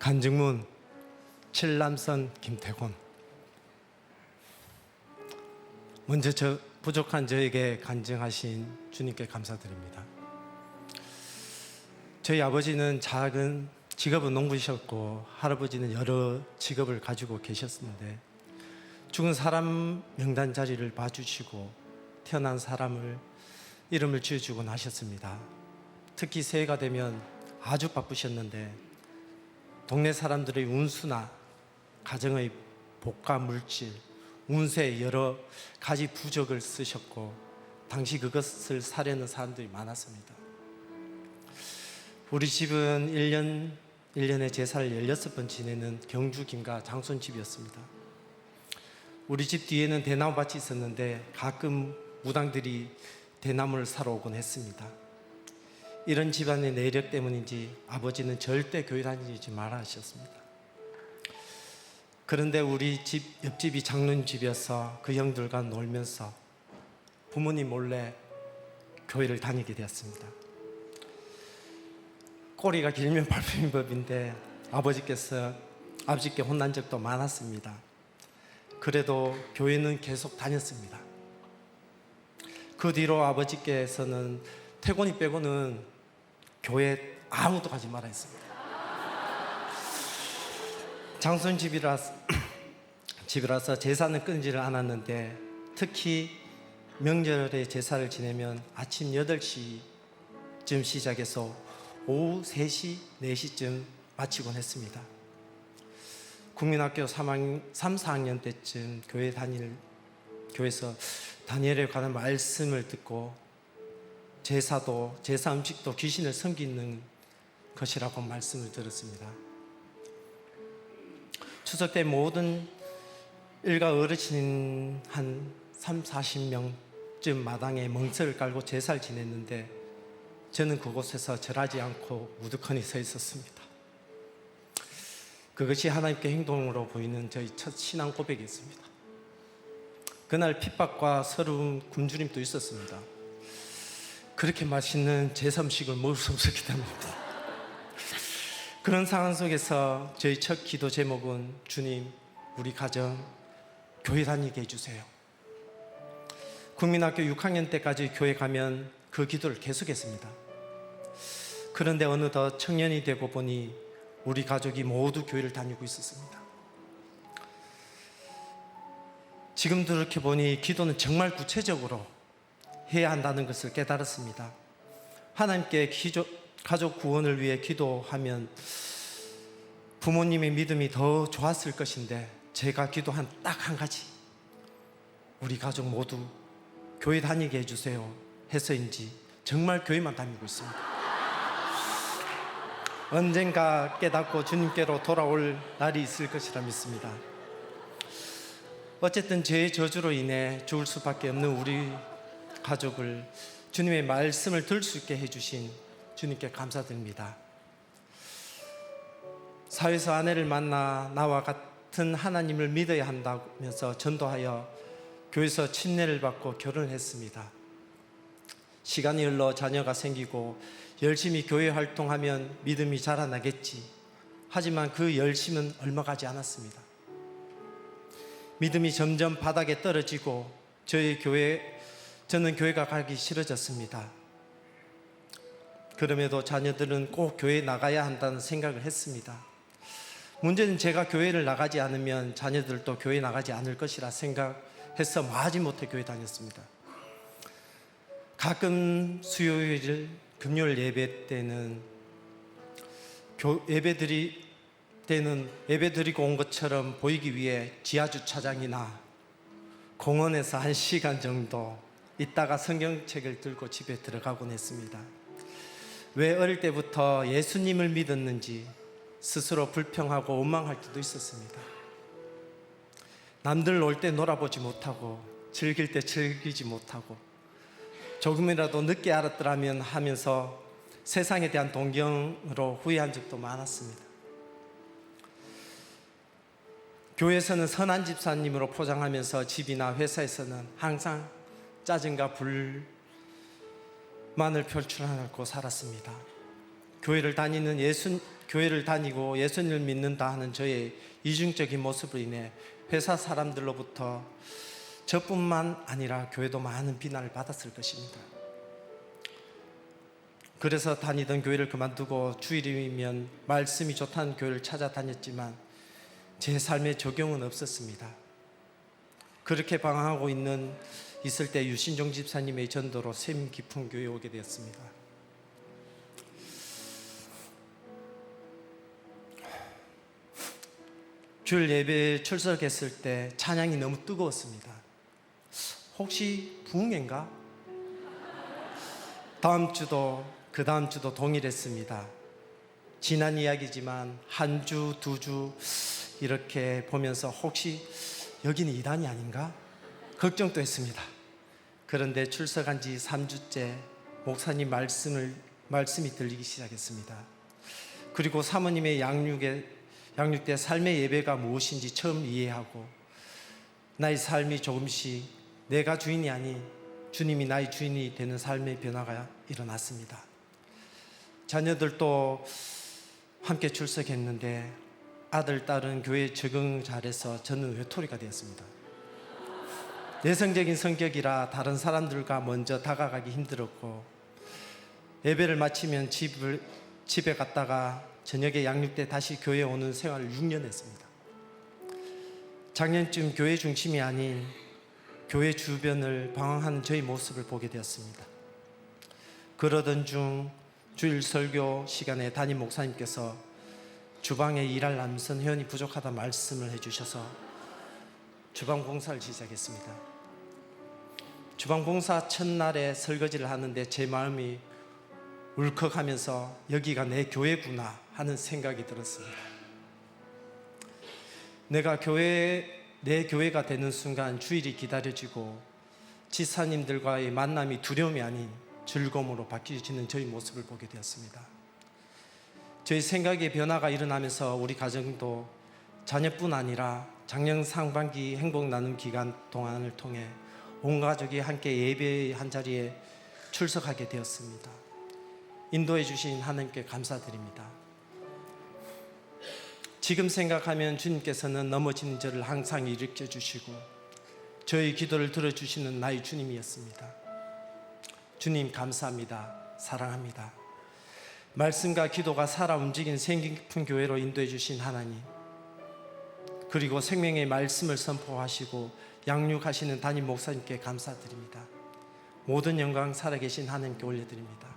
간증문 칠남선 김태곤. 먼저 부족한 저에게 간증하신 주님께 감사드립니다. 저희 아버지는 작은 직업은 농부이셨고 할아버지는 여러 직업을 가지고 계셨는데 죽은 사람 명단 자리를 봐주시고 태어난 사람을 이름을 지어주고 나셨습니다. 특히 새해가 되면 아주 바쁘셨는데 동네 사람들의 운수나 가정의 복과 물질, 운세 여러 가지 부적을 쓰셨고 당시 그것을 사려는 사람들이 많았습니다. 우리 집은 1년에 제사를 16번 지내는 경주 김가 장손집이었습니다. 우리 집 뒤에는 대나무밭이 있었는데 가끔 무당들이 대나무를 사러 오곤 했습니다. 이런 집안의 내력 때문인지 아버지는 절대 교회 다니지 말아 하셨습니다. 그런데 우리 집 옆집이 장로님집이어서 그 형들과 놀면서 부모님 몰래 교회를 다니게 되었습니다. 꼬리가 길면 밟히는 법인데 아버지께 혼난 적도 많았습니다. 그래도 교회는 계속 다녔습니다. 그 뒤로 아버지께서는 태곤이 빼고는 교회 아무도 가지 말아 했습니다. 장손집이라서 제사는 끊지를 않았는데 특히 명절에 제사를 지내면 아침 8시쯤 시작해서 오후 3시, 4시쯤 마치곤 했습니다. 국민학교 3, 4학년 때쯤 교회에서 다니엘에 관한 말씀을 듣고 제사 음식도 귀신을 섬기는 것이라고 말씀을 들었습니다. 추석 때 모든 일가 어르신 한 3, 40명쯤 마당에 멍석을 깔고 제사를 지냈는데 저는 그곳에서 절하지 않고 우두커니 서 있었습니다. 그것이 하나님께 행동으로 보이는 저희 첫 신앙 고백이었습니다. 그날 핍박과 서러움, 굶주림도 있었습니다. 그렇게 맛있는 제사 음식을 먹을 수 없었기 때문입니다. 그런 상황 속에서 저희 첫 기도 제목은 주님, 우리 가정 교회 다니게 해주세요. 국민학교 6학년 때까지 교회 가면 그 기도를 계속했습니다. 그런데 어느덧 청년이 되고 보니 우리 가족이 모두 교회를 다니고 있었습니다. 지금 이렇게 보니 기도는 정말 구체적으로 해야 한다는 것을 깨달았습니다. 하나님께 가족 구원을 위해 기도하면 부모님의 믿음이 더 좋았을 것인데 제가 기도한 딱 한 가지, 우리 가족 모두 교회 다니게 해주세요 해서인지 정말 교회만 다니고 있습니다. 언젠가 깨닫고 주님께로 돌아올 날이 있을 것이라 믿습니다. 어쨌든 죄의 저주로 인해 죽을 수밖에 없는 우리 가족을 주님의 말씀을 들을 수 있게 해주신 주님께 감사드립니다. 사회에서 아내를 만나 나와 같은 하나님을 믿어야 한다면서 전도하여 교회에서 침례를 받고 결혼했습니다. 시간이 흘러 자녀가 생기고 열심히 교회 활동하면 믿음이 자라나겠지. 하지만 그 열심은 얼마 가지 않았습니다. 믿음이 점점 바닥에 떨어지고 저는 교회가 가기 싫어졌습니다. 그럼에도 자녀들은 꼭 교회에 나가야 한다는 생각을 했습니다. 문제는 제가 교회를 나가지 않으면 자녀들도 교회 나가지 않을 것이라 생각해서 마지못해 교회 다녔습니다. 가끔 수요일, 금요일 예배 때는 예배 드리고 온 것처럼 보이기 위해 지하주차장이나 공원에서 1시간 정도 있다가 성경책을 들고 집에 들어가곤 했습니다. 왜 어릴 때부터 예수님을 믿었는지 스스로 불평하고 원망할 때도 있었습니다. 남들 놀 때 놀아보지 못하고 즐길 때 즐기지 못하고 조금이라도 늦게 알았더라면 하면서 세상에 대한 동경으로 후회한 적도 많았습니다. 교회에서는 선한 집사님으로 포장하면서 집이나 회사에서는 항상 짜증과 불만을 표출하고 살았습니다. 교회를 다니고 예수님을 믿는다 하는 저의 이중적인 모습으로 인해 회사 사람들로부터 저뿐만 아니라 교회도 많은 비난을 받았을 것입니다. 그래서 다니던 교회를 그만두고 주일이면 말씀이 좋다는 교회를 찾아다녔지만 제 삶에 적용은 없었습니다. 그렇게 방황하고 있을 때 유신종 집사님의 전도로 샘 깊은 교회에 오게 되었습니다. 주일 예배에 출석했을 때 찬양이 너무 뜨거웠습니다. 혹시 부흥회인가? 그 다음 주도 동일했습니다. 지난 이야기지만 한 주, 두 주 이렇게 보면서 혹시 여기는 이단이 아닌가? 걱정도 했습니다. 그런데 출석한 지 3주째 목사님 말씀이 들리기 시작했습니다. 그리고 사모님의 양육 때 삶의 예배가 무엇인지 처음 이해하고 나의 삶이 조금씩 내가 주인이 아닌 주님이 나의 주인이 되는 삶의 변화가 일어났습니다. 자녀들도 함께 출석했는데 아들, 딸은 교회에 적응 잘해서 저는 외톨이가 되었습니다. 내성적인 성격이라 다른 사람들과 먼저 다가가기 힘들었고 예배를 마치면 집에 갔다가 저녁에 양육 때 다시 교회에 오는 생활을 6년 했습니다. 작년쯤 교회 중심이 아닌 교회 주변을 방황하는 저의 모습을 보게 되었습니다. 그러던 중 주일 설교 시간에 담임 목사님께서 주방에 일할 남성 회원이 부족하다 말씀을 해주셔서 주방 봉사를 시작했습니다. 주방 봉사 첫날에 설거지를 하는데 제 마음이 울컥하면서 여기가 내 교회구나 하는 생각이 들었습니다. 내 교회가 되는 순간 주일이 기다려지고 지사님들과의 만남이 두려움이 아닌 즐거움으로 바뀌어지는 저희 모습을 보게 되었습니다. 저희 생각의 변화가 일어나면서 우리 가정도 자녀뿐 아니라 작년 상반기 행복 나눔 기간 동안을 통해 온 가족이 함께 예배의 한 자리에 출석하게 되었습니다. 인도해 주신 하나님께 감사드립니다. 지금 생각하면 주님께서는 넘어지는 저를 항상 일으켜 주시고 저희 기도를 들어주시는 나의 주님이었습니다. 주님 감사합니다. 사랑합니다. 말씀과 기도가 살아 움직인 생기 깊은 교회로 인도해 주신 하나님, 그리고 생명의 말씀을 선포하시고 양육하시는 담임 목사님께 감사드립니다. 모든 영광 살아계신 하나님께 올려드립니다.